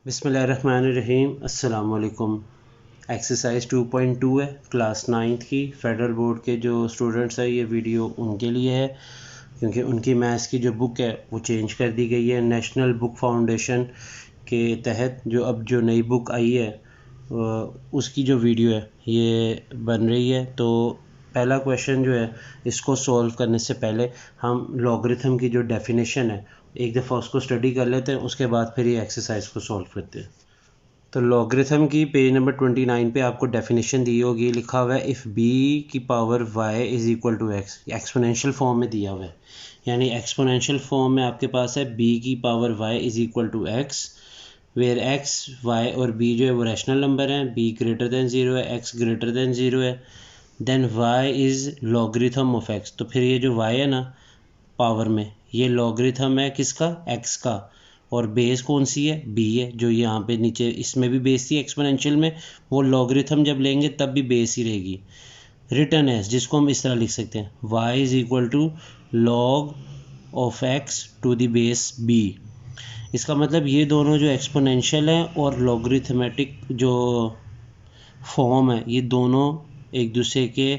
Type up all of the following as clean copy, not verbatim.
बिस्मिल्लाहिर्रहमानिर्रहीम। अस्सलाम वालेकुम। एक्सरसाइज 2.2 है, क्लास 9th की। फेडरल बोर्ड के जो स्टूडेंट्स हैं ये वीडियो उनके लिए है, क्योंकि उनकी मैथ्स की जो बुक है वो चेंज कर दी गई है। नेशनल बुक फाउंडेशन के तहत जो नई बुक आई है उसकी जो वीडियो है ये बन रही है। तो पहला क्वेश्चन जो है इसको सॉल्व करने से पहले हम लॉगरिथम की जो डेफिनेशन है एक दफ़ा उसको स्टडी कर लेते हैं, उसके बाद फिर ये एक्सरसाइज को सॉल्व करते हैं। तो लॉगरिथम की पेज नंबर 29 पे आपको डेफिनेशन दी होगी, लिखा हुआ है इफ़ बी की power Y is equal to X. Exponential form में दिया हुआ है, यानी एक्सपोनेंशियल फॉर्म में आपके पास है बी की power Y is equal to X, where X Y और बी जो है वो रैशनल नंबर हैं, बी ग्रेटर दैन ज़ीरो है, एक्स ग्रेटर दैन ज़ीरो है। Then Y is logarithm of X. तो फिर ये जो वाई है ना पावर में, ये लॉगरिथम है किसका? एक्स का। और बेस कौन सी है? बी है, जो यहाँ पे नीचे इसमें भी बेस थी एक्सपोनेंशियल में, वो लॉगरिथम जब लेंगे तब भी बेस ही रहेगी। रिटर्न एज, जिसको हम इस तरह लिख सकते हैं, Y is equal to log of X to the base B. इसका मतलब ये दोनों जो एक्सपोनेंशियल हैं और लॉगरिथमेटिक जो फॉर्म है ये दोनों एक दूसरे के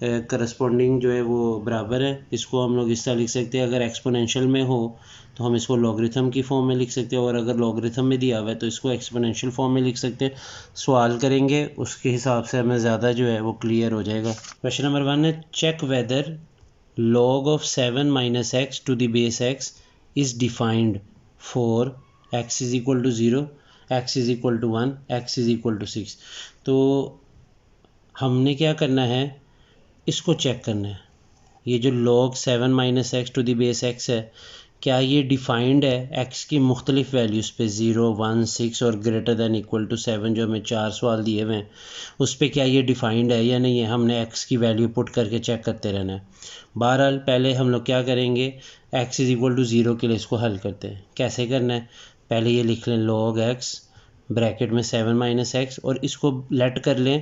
करस्पॉन्डिंग जो है वो बराबर है। इसको हम लोग इस तरह लिख सकते हैं, अगर एक्सपोनेंशियल में हो तो हम इसको लॉगरिथम की फॉर्म में लिख सकते हैं, और अगर लॉगरिथम में दिया हुआ है तो इसको एक्सपोनेंशियल फॉर्म में लिख सकते हैं। सवाल करेंगे उसके हिसाब से हमें ज़्यादा जो है वो क्लियर हो जाएगा। क्वेश्चन नंबर 1 है, check whether log of 7 minus x to the base x is defined for x is equal to 0, x is equal to 1, x is equal to 6। तो हमने क्या करना है, इसको चेक करना है। ये जो log 7 minus X to the base x है, क्या ये डिफाइंड है x की मुख्तलिफ वैल्यूज़ पे, 0, 1, 6 और ग्रेटर दैन इक्वल टू 7, जो हमें 4 सवाल दिए हुए हैं उस पर क्या ये डिफाइंड है या नहीं है। हमने x की वैल्यू पुट करके चेक करते रहना है। बहरहाल पहले हम लोग क्या करेंगे, x इज़ इक्वल टू 0 के लिए इसको हल करते हैं। कैसे करना है, पहले ये लिख लें log x ब्रैकेट में 7 माइनस एक्स, और इसको लेट कर लें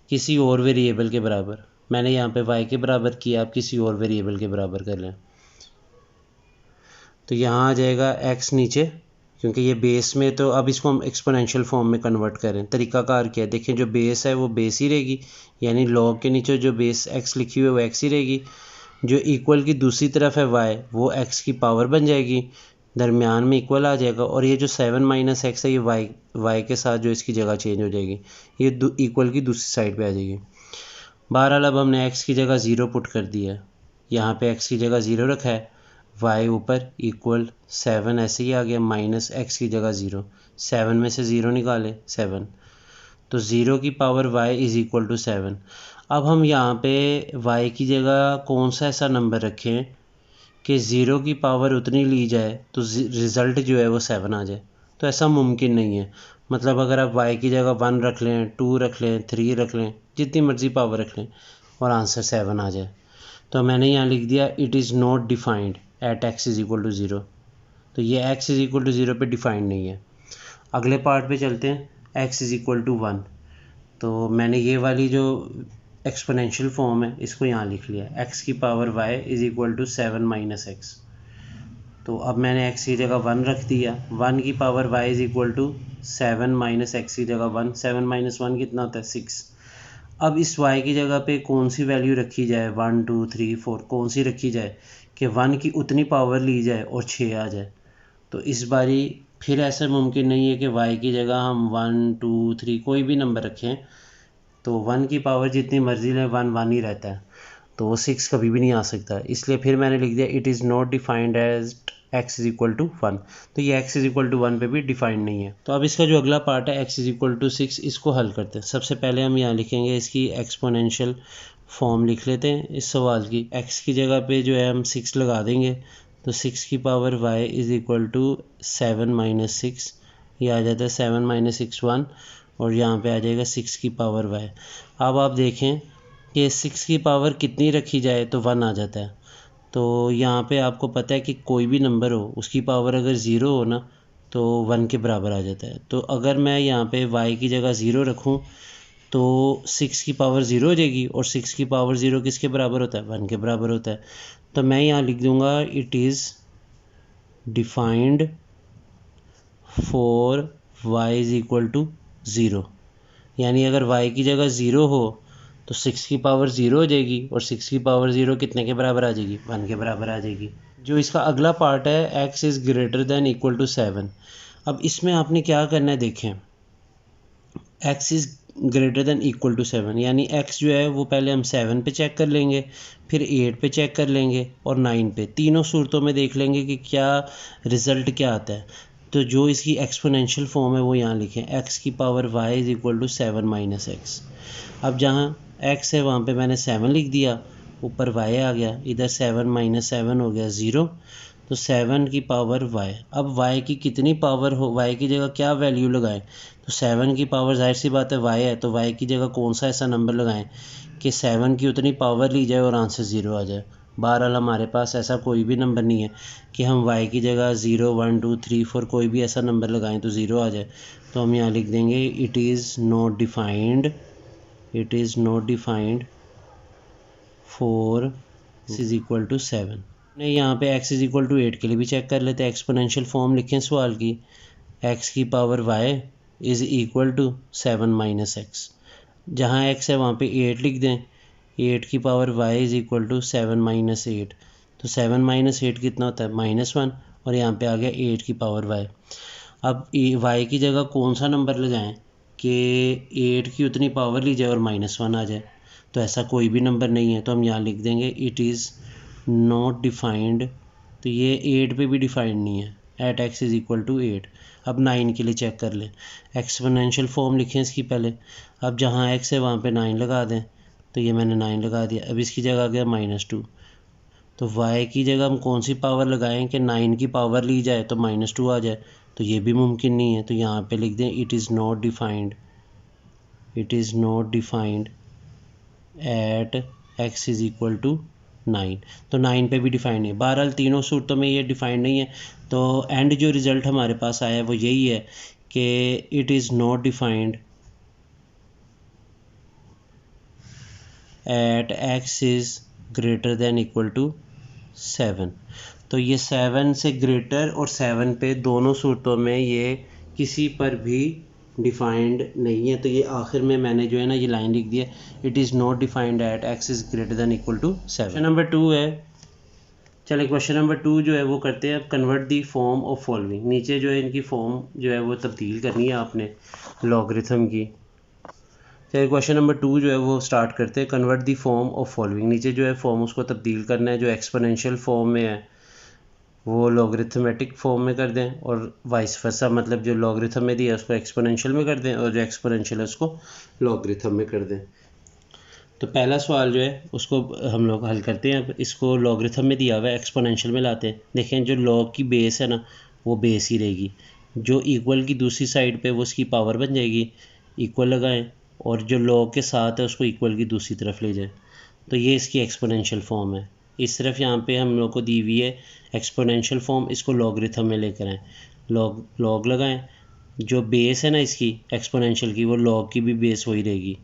किसी और वेरिएबल के बराबर। मैंने यहाँ पे y के बराबर किया, आप किसी और वेरिएबल के बराबर कर लें। तो यहाँ आ जाएगा x नीचे, क्योंकि ये बेस में, तो अब इसको हम एक्सपोनेंशियल फॉर्म में कन्वर्ट करें। तरीकाकार क्या है, देखें, जो बेस है वो बेस ही रहेगी, यानी log के नीचे जो बेस x लिखी हुई है वो x ही रहेगी। जो इक्वल की दूसरी तरफ है y, वो x की पावर बन जाएगी, दरमियान में इक्वल आ जाएगा, और ये जो 7 माइनस एक्स है ये y के साथ जो इसकी जगह चेंज हो जाएगी, ये इक्वल की दूसरी साइड पे आ जाएगी। बहरहाल अब हमने x की जगह 0 पुट कर दिया है, यहाँ पे x की जगह 0 रखा है, y ऊपर इक्वल 7 ऐसे ही आ गया, माइनस x की जगह 0, 7 में से 0 निकाले 7, तो 0 की power y is equal to 7। अब हम यहाँ पे y की जगह कौन सा ऐसा नंबर रखें कि 0 की पावर उतनी ली जाए तो रिज़ल्ट जो है वो 7 आ जाए। तो ऐसा मुमकिन नहीं है। मतलब अगर आप y की जगह 1 रख लें, 2 रख लें, 3 रख लें, जितनी मर्ज़ी पावर रख लें और आंसर 7 आ जाए। तो मैंने यहाँ लिख दिया it is not defined at x is equal to 0। तो ये x इज़ इक्वल टू 0 पे डिफाइंड नहीं है। अगले पार्ट पे चलते हैं, x इज़ इक्वल टू 1। तो मैंने ये वाली जो एक्सपोनेंशियल फॉर्म है इसको यहाँ लिख लिया, x की power y is equal to 7 minus X. तो अब मैंने x की जगह 1 रख दिया, 1 की power y is equal to 7 minus X की जगह 1, 7 माइनस 1 कितना होता है 6। अब इस y की जगह पे कौन सी वैल्यू रखी जाए, 1, 2, 3, 4 कौन सी रखी जाए कि 1 की उतनी पावर ली जाए और 6 आ जाए। तो इस बारी फिर ऐसा मुमकिन नहीं है कि y की जगह हम 1, 2, 3 कोई भी नंबर रखें, तो 1 की पावर जितनी मर्जी लें 1 1 ही रहता है, तो 6 कभी भी नहीं आ सकता। इसलिए फिर मैंने लिख दिया it is not defined as x is equal to 1। तो ये x इज़ इक्वल टू 1 पे भी डिफाइंड नहीं है। तो अब इसका जो अगला पार्ट है x इज़ इक्वल टू 6, इसको हल करते हैं। सबसे पहले हम यहाँ लिखेंगे इसकी एक्सपोनेंशियल फॉर्म लिख लेते हैं इस सवाल की। x की जगह पे जो है हम 6 लगा देंगे, तो 6 की power y is equal to 7 minus 6, ये आ जाता है 7 माइनस 6 1, और यहाँ पे आ जाएगा 6 की पावर y। अब आप देखें कि 6 की पावर कितनी रखी जाए तो 1 आ जाता है। तो यहाँ पे आपको पता है कि कोई भी नंबर हो उसकी पावर अगर 0 हो ना तो 1 के बराबर आ जाता है। तो अगर मैं यहाँ पे y की जगह 0 रखूँ तो 6 की पावर 0 हो जाएगी, और 6 की पावर 0 किसके बराबर होता है, 1 के बराबर होता है। तो मैं यहाँ लिख दूँगा it is defined for y is equal to zero, यानी अगर y की जगह ज़ीरो हो तो 6 की पावर ज़ीरो हो जाएगी और 6 की पावर ज़ीरो कितने के बराबर आ जाएगी, 1 के बराबर आ जाएगी। जो इसका अगला पार्ट है x is greater than equal to 7। अब इसमें आपने क्या करना है, देखें x is greater than equal to 7, यानी x जो है वो पहले हम 7 पे चेक कर लेंगे, फिर 8 पे चेक कर लेंगे और 9 पे। तीनों सूरतों में देख लेंगे कि क्या रिज़ल्ट क्या आता है। तो जो इसकी एक्सपोनेंशियल फॉर्म है वो यहाँ लिखें, x की power y is equal to 7 minus X. अब जहाँ x है वहाँ पे मैंने 7 लिख दिया, ऊपर y आ गया, इधर 7 माइनस 7 हो गया 0, तो 7 की पावर y। अब y की कितनी पावर हो, y की जगह क्या वैल्यू लगाएं, तो 7 की पावर जाहिर सी बात है y है, तो y की जगह कौन सा ऐसा नंबर लगाएं कि 7 की उतनी पावर ली जाए और आंसर 0 आ जाए। बहरहाल हमारे पास ऐसा कोई भी नंबर नहीं है कि हम y की जगह 0 1 2 3 4 कोई भी ऐसा नंबर लगाएं तो 0 आ जाए। तो हम यहाँ लिख देंगे it is not defined for x is equal to 7। नहीं, यहाँ पे x इज़ इक्वल टू 8 के लिए भी चेक कर लेते हैं। एक्सपोनेंशियल फॉर्म लिखें सवाल की, x की power y is equal to 7 minus X. जहाँ x है वहाँ पे 8 लिख दें, 8 की power y is equal to 7 minus 8, तो 7 माइनस 8 कितना होता है, -1, और यहाँ पे आ गया 8 की पावर y। अब y की जगह कौन सा नंबर लगाएं कि 8 की उतनी पावर ली जाए और -1 आ जाए, तो ऐसा कोई भी नंबर नहीं है, तो हम यहाँ लिख देंगे इट इज़ नॉट डिफाइंड। तो ये 8 पे भी डिफाइंड नहीं है, at x is equal to 8। अब 9 के लिए चेक कर लें, एक्सपोनेंशियल फॉर्म लिखें इसकी पहले। अब जहाँ x है वहाँ पे 9 लगा दें, तो ये मैंने 9 लगा दिया। अब इसकी जगह आ गया -2, तो y की जगह हम कौन सी पावर लगाएं कि 9 की पावर ली जाए तो -2 आ जाए, तो ये भी मुमकिन नहीं है। तो यहाँ पे लिख दें it is not defined at x is equal to 9। तो 9 पे भी डिफाइंड नहीं है। बहरहाल तीनों सूरतों में ये डिफाइंड नहीं है, तो एंड जो रिज़ल्ट हमारे पास आया है वो यही है कि it is not defined at x is greater than equal to 7। तो ये 7 से ग्रेटर और 7 पे दोनों सूरतों में ये किसी पर भी डिफाइंड नहीं है। तो ये आखिर में मैंने जो है ना ये लाइन लिख दी है, it is not defined at x is greater than equal to 7। Question number 2 है, चलिए क्वेश्चन नंबर 2 जो है वो करते हैं। अब convert the form of following, नीचे जो है इनकी फॉर्म जो है वो तब्दील करनी है आपने लॉगरिथम की। चलिए क्वेश्चन नंबर 2 जो है वो स्टार्ट करते हैं। Convert the form of following, नीचे जो है फॉर्म उसको तब्दील करना है, जो एक्सपोनेंशियल फॉर्म में है वो लॉगरिथमेटिक फॉर्म में कर दें और वाइस वर्सा, मतलब जो लॉगरिथम में दिया है उसको एक्सपोनेंशियल में कर दें और जो एक्सपोनेंशियल है उसको लॉगरिथम में कर दें। तो पहला सवाल जो है उसको हम लोग हल करते हैं। अब इसको लॉगरिथम में दिया हुआ है, एक्सपोनेंशियल में लाते हैं। देखें जो लॉग की बेस है ना वो बेस ही रहेगी, जो इक्वल की दूसरी साइड पे वो उसकी पावर बन जाएगी, इक्वल लगाएं, और जो लॉग के साथ है उसको इक्वल की दूसरी तरफ ले जाएं। तो ये इसकी एक्सपोनेंशियल फॉर्म है। इस तरफ यहाँ पे हम लोग को दी हुई है एक्सपोनेंशियल फॉर्म, इसको लॉगरिथम में लेकर आएँ, लॉग लगाएं। जो बेस है ना इसकी एक्सपोनेंशियल की, वो लॉग की भी बेस वही रहेगी।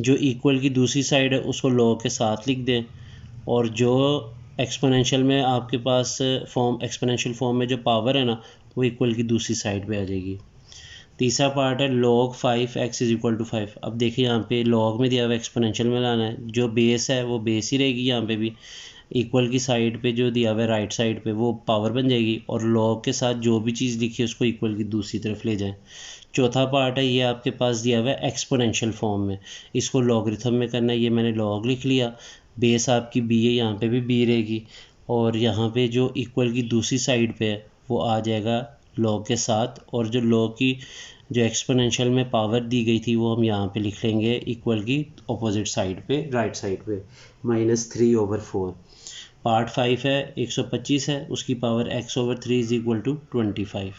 जो इक्वल की दूसरी साइड है उसको लॉग के साथ लिख दें, और जो एक्सपोनेंशियल में आपके पास एक्सपोनेंशियल फॉर्म में जो पावर है ना वो इक्वल की दूसरी साइड पे आ जाएगी। तीसरा पार्ट है log 5x is equal to 5। अब देखिए यहाँ पे log में दिया हुआ एक्सपोनेंशियल में लाना है, जो बेस है वो बेस ही रहेगी, यहाँ पे भी इक्वल की साइड पे जो दिया हुआ है राइट साइड पे वो पावर बन जाएगी, और log के साथ जो भी चीज़ लिखी है उसको इक्वल की दूसरी तरफ ले जाएं। चौथा पार्ट है, ये आपके पास दिया हुआ है एक्सपोनेंशियल फॉर्म में, इसको लॉगरिथम में करना है। ये मैंने log लिख लिया, बेस आपकी b है, यहाँ पे भी b रहेगी, और यहाँ पे जो इक्वल की दूसरी साइड पे है वो आ जाएगा log के साथ, और जो log की जो एक्सपोनेंशियल में पावर दी गई थी वो हम यहाँ पे लिख लेंगे इक्वल की अपोजिट साइड पे, राइट साइड पे, -3/4। पार्ट 5 है 125 है, उसकी power x/3 is equal to 25।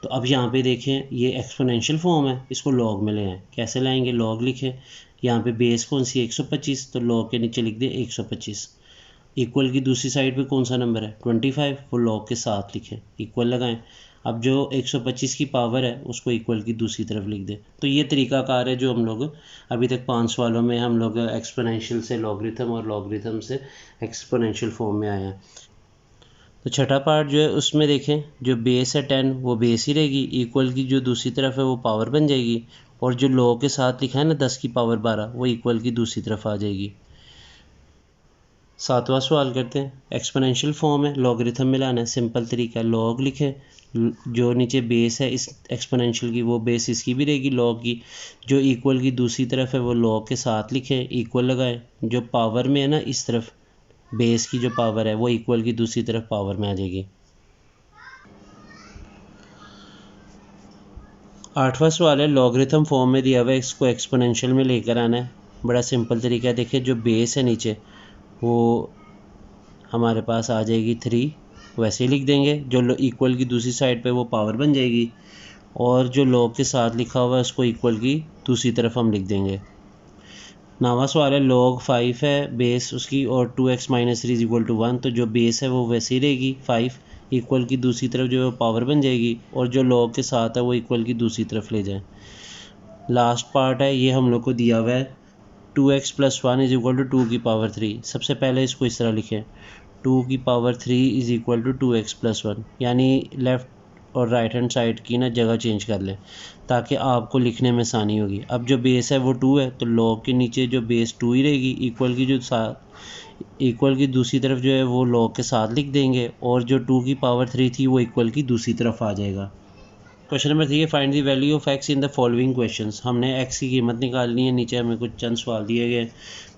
तो अब यहाँ पे देखें ये एक्सपोनेंशियल फॉर्म है, इसको लॉग में ले आएँ। कैसे लाएंगे, लॉग लिखें, यहाँ पे बेस कौन सी 125, तो लॉग के नीचे लिख दें 125। इक्वल की दूसरी साइड पे कौन सा नंबर है 25, वो लॉग के साथ लिखें, इक्वल लगाएं। अब जो 125 की पावर है उसको इक्वल की दूसरी तरफ लिख दें। तो ये तरीकाकार है जो हम लोग अभी तक 5 सवालों में हम लोग एक्सपोनेंशियल से लॉगरिथम और लॉगरिथम से एक्सपोनेंशियल फॉर्म में आए हैं। तो छठा पार्ट जो है उसमें देखें जो बेस है 10 वो बेस ही रहेगी, इक्वल की जो दूसरी तरफ है वो पावर बन जाएगी, और जो लॉग के साथ लिखा है ना 10 की पावर 12 वो इक्वल की दूसरी तरफ आ जाएगी। सातवां सवाल करते हैं। एक्सपोनेंशियल फॉर्म है, लॉगरिथम में लाना है, सिंपल तरीका है, लॉग लिखें, जो नीचे बेस है इस एक्सपोनेंशियल की वो बेस इसकी भी रहेगी लॉग की, जो इक्वल की दूसरी तरफ है वो लॉग के साथ लिखें, इक्वल लगाएं, जो पावर में है ना इस तरफ बेस की जो पावर है वो इक्वल की दूसरी तरफ पावर में आ जाएगी। आठवां सवाल है, लॉगरिथम फॉर्म में दिया हुआ है, इसको एक्सपोनेंशियल में लेकर आना है। बड़ा सिंपल तरीका है, देखिए जो बेस है नीचे वो हमारे पास आ जाएगी 3, वैसे ही लिख देंगे, जो इक्वल की दूसरी साइड पे वो पावर बन जाएगी, और जो लॉग के साथ लिखा हुआ है उसको इक्वल की दूसरी तरफ हम लिख देंगे। नौवां सवाल है, log 5 है बेस उसकी और 2x minus 3 is equal to 1, तो जो बेस है वो वैसे ही रहेगी 5, इक्वल की दूसरी तरफ जो है पावर बन जाएगी, और जो log के साथ है वो इक्वल की दूसरी तरफ ले जाएं। लास्ट पार्ट है, ये हम लोग को दिया हुआ है 2x plus 1 is equal to 2 की पावर 3। सबसे पहले इसको इस तरह लिखें, 2 की power 3 is equal to 2x plus 1, यानी लेफ़्ट और राइट हैंड साइड की ना जगह चेंज कर लें ताकि आपको लिखने में आसानी होगी। अब जो बेस है वो 2 है, तो लॉग के नीचे जो बेस 2 ही रहेगी, इक्वल की दूसरी तरफ जो है वो लॉग के साथ लिख देंगे, और जो 2 की पावर 3 थी वो इक्वल की दूसरी तरफ आ जाएगा। क्वेश्चन नंबर 3 है, find the value of x in the following questions. हमने x की कीमत निकालनी है, नीचे हमें कुछ चंद सवाल दिए गए,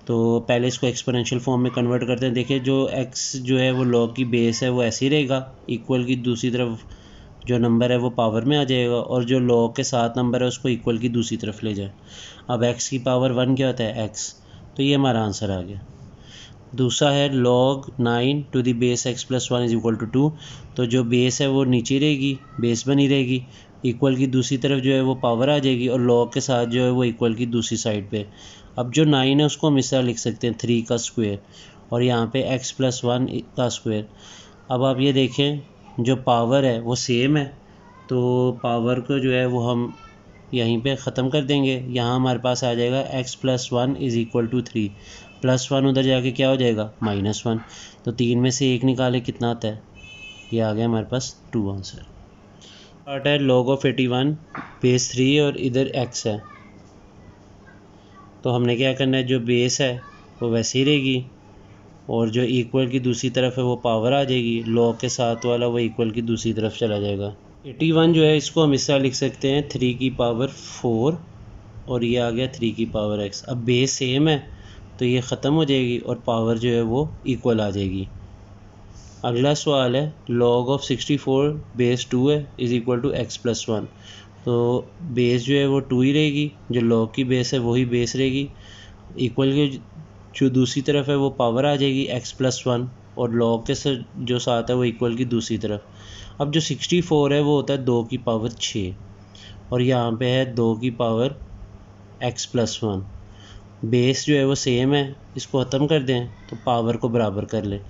तो पहले इसको एक्सपोनेंशियल फॉर्म में कन्वर्ट करते हैं। देखिए जो x जो है वो log की बेस है वो ऐसे ही रहेगा, इक्वल की दूसरी तरफ जो नंबर है वो पावर में आ जाएगा, और जो log के साथ नंबर है उसको इक्वल की दूसरी तरफ ले जाए। अब x की पावर 1 क्या होता है x, तो ये हमारा आंसर आ गया। दूसरा है log 9 to the base x plus 1 is equal to 2, तो जो बेस है वो नीचे रहेगी, बेस बनी रहेगी, इक्वल की दूसरी तरफ जो है वो पावर आ जाएगी, और log के साथ जो है वो इक्वल की दूसरी साइड पे। अब जो 9 है उसको हम इस तरह लिख सकते हैं 3 का स्क्वायर, और यहाँ पे x प्लस 1 का स्क्वायर। अब आप ये देखें जो पावर है वो सेम है, तो पावर को जो है वो हम यहीं पे ख़त्म कर देंगे। यहाँ हमारे पास आ जाएगा x plus 1 is equal to 3, plus 1 उधर जाके क्या हो जाएगा -1, तो 3 में से 1 निकाले कितना आता है, ये आ गया हमारे पास 2 आंसर। पार्ट है log ऑफ 81 बेस 3 और इधर x है, तो हमने क्या करना है, जो बेस है वो वैसे ही रहेगी, और जो इक्वल की दूसरी तरफ है वो पावर आ जाएगी, log के साथ वाला वो इक्वल की दूसरी तरफ चला जाएगा। 81 जो है इसको हम इस तरह लिख सकते हैं 3 की पावर 4, और ये आ गया 3 की पावर x। अब बेस सेम है तो ये ख़त्म हो जाएगी और पावर जो है वो इक्वल आ जाएगी। अगला सवाल है, log ऑफ 64 बेस 2 है is equal to x plus 1, तो बेस जो है वो 2 ही रहेगी, जो log की बेस है वही बेस रहेगी, इक्वल की जो दूसरी तरफ है वो पावर आ जाएगी x प्लस 1, और log के जो साथ है वो इक्वल की दूसरी तरफ। अब जो 64 है वो होता है 2 की पावर 6, और यहाँ पे है 2 की पावर x प्लस 1। बेस जो है वो सेम है, इसको ख़त्म कर दें तो पावर को बराबर कर लें,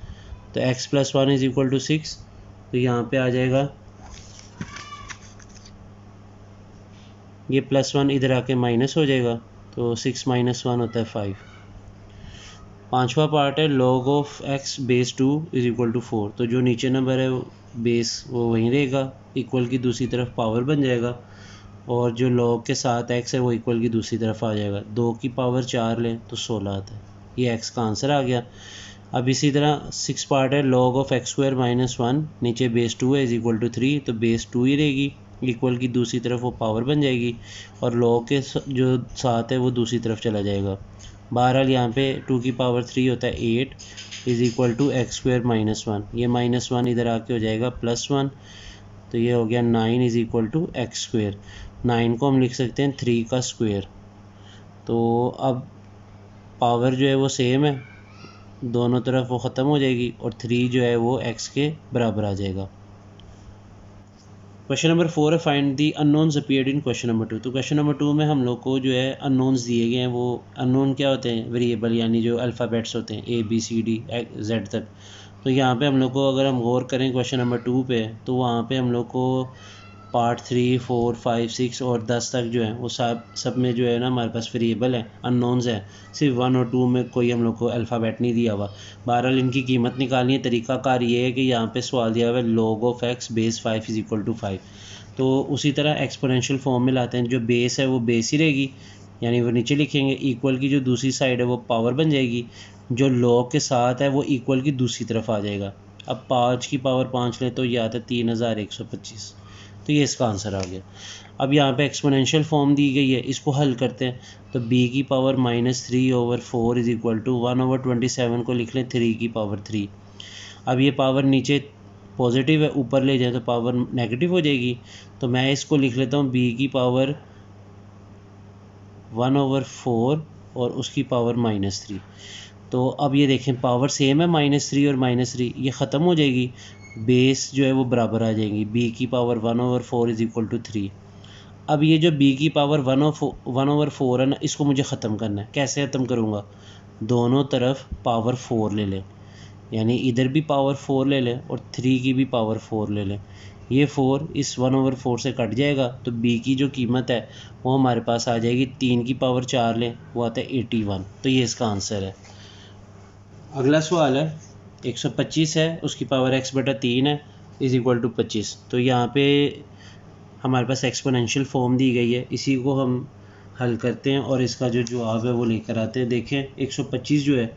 तो x plus 1 is equal to 6, तो यहाँ पे आ जाएगा, ये प्लस 1 इधर आके माइनस हो जाएगा, तो 6 माइनस 1 होता है 5। पांचवा पार्ट है, log of x base 2 is equal to 4, तो जो नीचे नंबर है बेस वो वहीं रहेगा, इक्वल की दूसरी तरफ पावर बन जाएगा, और जो log के साथ x है वो इक्वल की दूसरी तरफ आ जाएगा। 2 की पावर 4 लें तो 16 आता है, ये x का आंसर आ गया। अब इसी तरह 6 पार्ट है, log of x square minus 1, नीचे बेस 2 है इज़ इक्वल टू 3, तो बेस 2 ही रहेगी, इक्वल की दूसरी तरफ वो पावर बन जाएगी, और log के जो साथ है वो दूसरी तरफ चला जाएगा। बहरहाल यहाँ पे 2 की पावर 3 होता है 8 is equal to x square minus 1, ये -1 इधर आके हो जाएगा +1, तो ये हो गया 9 is equal to x square. 9 को हम लिख सकते हैं 3 का स्क्वायर। तो अब पावर जो है वो सेम है, दोनों तरफ वो ख़त्म हो जाएगी, और 3 जो है वो x के बराबर आ जाएगा। क्वेश्चन नंबर 4 है, find the unknowns appeared in question number 2। तो क्वेश्चन नंबर 2 में हम लोग को जो है अननोन्स दिए गए हैं, वो अननोन क्या होते हैं, वेरिएबल, यानी जो अल्फ़ाबेट्स होते हैं ABCD Z तक। तो यहाँ पे हम लोग को अगर हम गौर करें क्वेश्चन नंबर 2 पे, तो वहाँ पे हम लोग को पार्ट 3, 4, 5, 6 और 10 तक जो है वो सब में जो है ना हमारे पास वेरिएबल है, अननोन्स है। सिर्फ 1 और 2 में कोई हम लोग को अल्फ़ाबेट नहीं दिया हुआ। बहरहाल इनकी कीमत निकालनी है। तरीकाकार ये है कि यहाँ पे सवाल दिया हुआ है log of x base 5 is equal to 5। तो उसी तरह एक्सपोनेंशियल फॉर्म में लाते हैं। जो बेस है वो बेस ही रहेगी, यानी वो नीचे लिखेंगे। इक्वल की जो दूसरी साइड है वो पावर बन जाएगी। जो log के साथ है वो इक्वल की दूसरी तरफ आ जाएगा। अब 5 की पावर 5 लें तो ये आता है 3125। तो ये इसका आंसर आ गया। अब यहाँ पे एक्सपोनेंशियल फॉर्म दी गई है, इसको हल करते हैं। तो b की पावर -3/4 इज़ इक्वल टू 1/27 को लिख लें 3 की पावर 3। अब ये पावर नीचे पॉजिटिव है, ऊपर ले जाए तो पावर नेगेटिव हो जाएगी। तो मैं इसको लिख लेता हूँ b की पावर 1/4 और उसकी पावर -3। तो अब ये देखें पावर सेम है, -3 और -3 ये ख़त्म हो जाएगी। बेस जो है वो बराबर आ जाएंगी। b की पावर 1/4 इज़ इक्वल टू 3। अब ये जो b की पावर 1/4 है ना, इसको मुझे ख़त्म करना है। कैसे ख़त्म करूँगा? दोनों तरफ पावर 4 ले लें, यानी इधर भी पावर 4 ले लें और 3 की भी पावर 4 ले लें। ये 4 इस 1/4 से कट जाएगा, तो b की जो कीमत है वो हमारे पास आ जाएगी 3 की पावर 4 लें, वो आता है 81। तो ये इसका आंसर है। अगला सवाल है 125 है, उसकी पावर x/3 है इज़ इक्वल टू 25। तो यहाँ पे हमारे पास एक्सपोनेंशियल फॉर्म दी गई है, इसी को हम हल करते हैं और इसका जो जवाब है वो लेकर आते हैं। देखें 125 जो है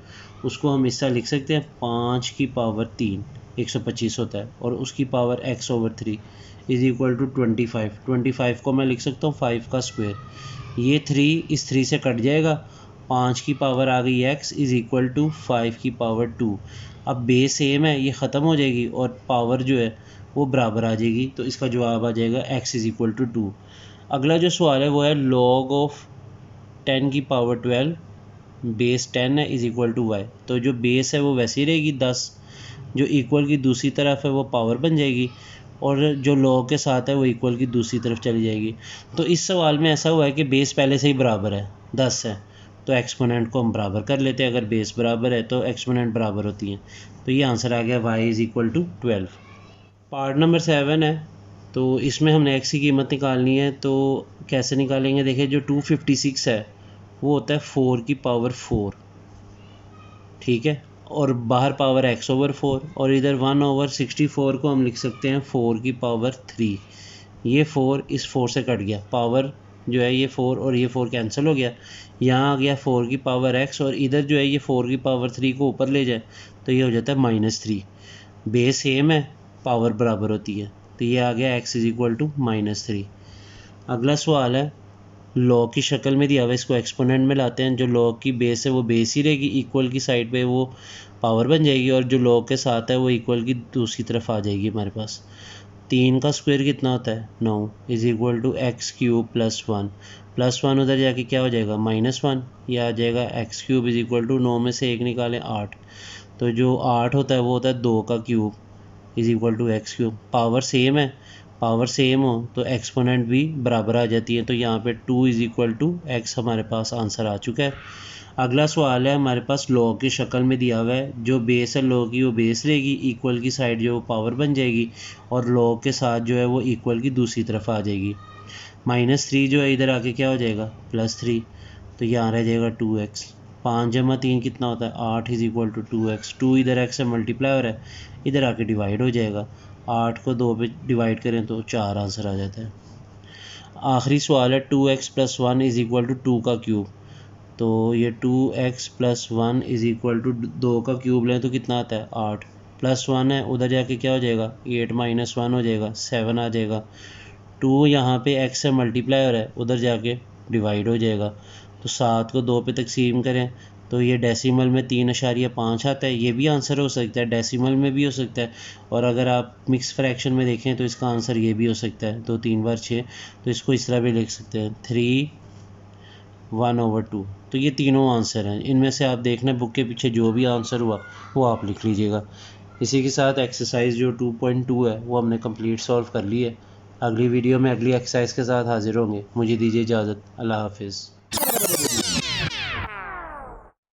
उसको हम इस तरह लिख सकते हैं 5 की पावर 3 125 होता है, और उसकी power x/3 is equal to 25। 25 को मैं लिख सकता हूँ 5 का स्क्वायर। ये 3 इस 3 से कट जाएगा, 5 की पावर आ गई x इज़ इक्वल टू 5 की पावर 2। अब बेस सेम है, ये ख़त्म हो जाएगी और पावर जो है वो बराबर आ जाएगी। तो इसका जवाब आ जाएगा x इज़ इक्वल टू 2। अगला जो सवाल है वो है log ऑफ 10 की पावर 12 बेस 10 है इज़ इक्वल टू y। तो जो बेस है वो वैसी रहेगी 10, जो इक्वल की दूसरी तरफ है वो पावर बन जाएगी, और जो log के साथ है वो इक्वल की दूसरी तरफ चली जाएगी। तो इस सवाल में ऐसा हुआ है कि बेस पहले से ही बराबर है 10 है, तो एक्सपोनेंट को हम बराबर कर लेते हैं। अगर बेस बराबर है तो एक्सपोनेंट बराबर होती हैं। तो ये आंसर आ गया y is equal to 12। Part number 7 है, तो इसमें हमने x की कीमत निकालनी है। तो कैसे निकालेंगे? देखिए जो 256 है वो होता है 4 की पावर 4, ठीक है, और बाहर पावर x/4, और इधर 1/64 को हम लिख सकते हैं 4 की पावर 3। ये 4 इस 4 से कट गया, पावर जो है ये 4 और ये 4 कैंसिल हो गया। यहाँ आ गया 4 की पावर x, और इधर जो है ये 4 की पावर 3 को ऊपर ले जाए तो ये हो जाता है -3। बेस सेम है, पावर बराबर होती है, तो ये आ गया x इज़ इक्वल टू -3। अगला सवाल है log की शक्ल में दिया हुआ है, इसको एक्सपोनेंट में लाते हैं। जो log की बेस है वो बेस ही रहेगी, इक्वल की साइड पे वो पावर बन जाएगी, और जो log के साथ है वो इक्वल की दूसरी तरफ आ जाएगी हमारे पास। 3 का स्क्वायर कितना होता है? 9 इज़ इक्वल टू x³ + 1 + 1 उधर जाके क्या हो जाएगा? -1। यह आ जाएगा x³ इज़ इक्वल टू 9 में से 1 निकालें 8, तो जो 8 होता है वो होता है 2 का cube is equal to x³। Power same है, पावर सेम हो तो एक्सपोनेंट भी बराबर आ जाती है। तो यहाँ पे 2 इज़ इक्वल टू x हमारे पास आंसर आ चुका है। अगला सवाल है हमारे पास log की शक्ल में दिया हुआ है। जो बेस है log की वो बेस रहेगी, इक्वल की साइड जो पावर बन जाएगी, और log के साथ जो है वो इक्वल की दूसरी तरफ आ जाएगी। -3 जो है इधर आके क्या हो जाएगा? +3, तो यहाँ रह जाएगा 2x। 5 × 3 कितना होता है? 8 इज़ इक्वल टू 2x। 2 इधर x से मल्टीप्लाई हो रहा है, इधर आके डिवाइड हो जाएगा। 8 को 2 पे डिवाइड करें तो 4 आंसर आ जाता है। आखिरी सवाल है 2x + 1 इज़ इक्वल टू 2 का क्यूब। तो ये 2x + 1 इज़ इक्वल टू 2 का क्यूब लें तो कितना आता है? 8 + 1 है, उधर जाके क्या हो जाएगा? 8 - 1 हो जाएगा, 7 आ जाएगा। 2 यहाँ पे x से मल्टीप्लाई हो रहा है, उधर जाके डिवाइड हो जाएगा। तो 7 को 2 पे तकसीम करें तो ये डेसिमल में 3.5 आता है। ये भी आंसर हो सकता है, डेसिमल में भी हो सकता है, और अगर आप मिक्स फ्रैक्शन में देखें तो इसका आंसर ये भी हो सकता है 2 3 बार 6। तो इसको इस तरह भी लिख सकते हैं 3 1/2। तो ये तीनों आंसर हैं। इनमें से आप देखना बुक के पीछे जो भी आंसर हुआ वो आप लिख लीजिएगा। इसी के साथ एक्सरसाइज जो 2.2 है वो हमने कंप्लीट सॉल्व कर ली है। अगली वीडियो में अगली एक्सरसाइज के साथ हाजिर होंगे। मुझे दीजिए इजाज़त। अल्लाह हाफिज़।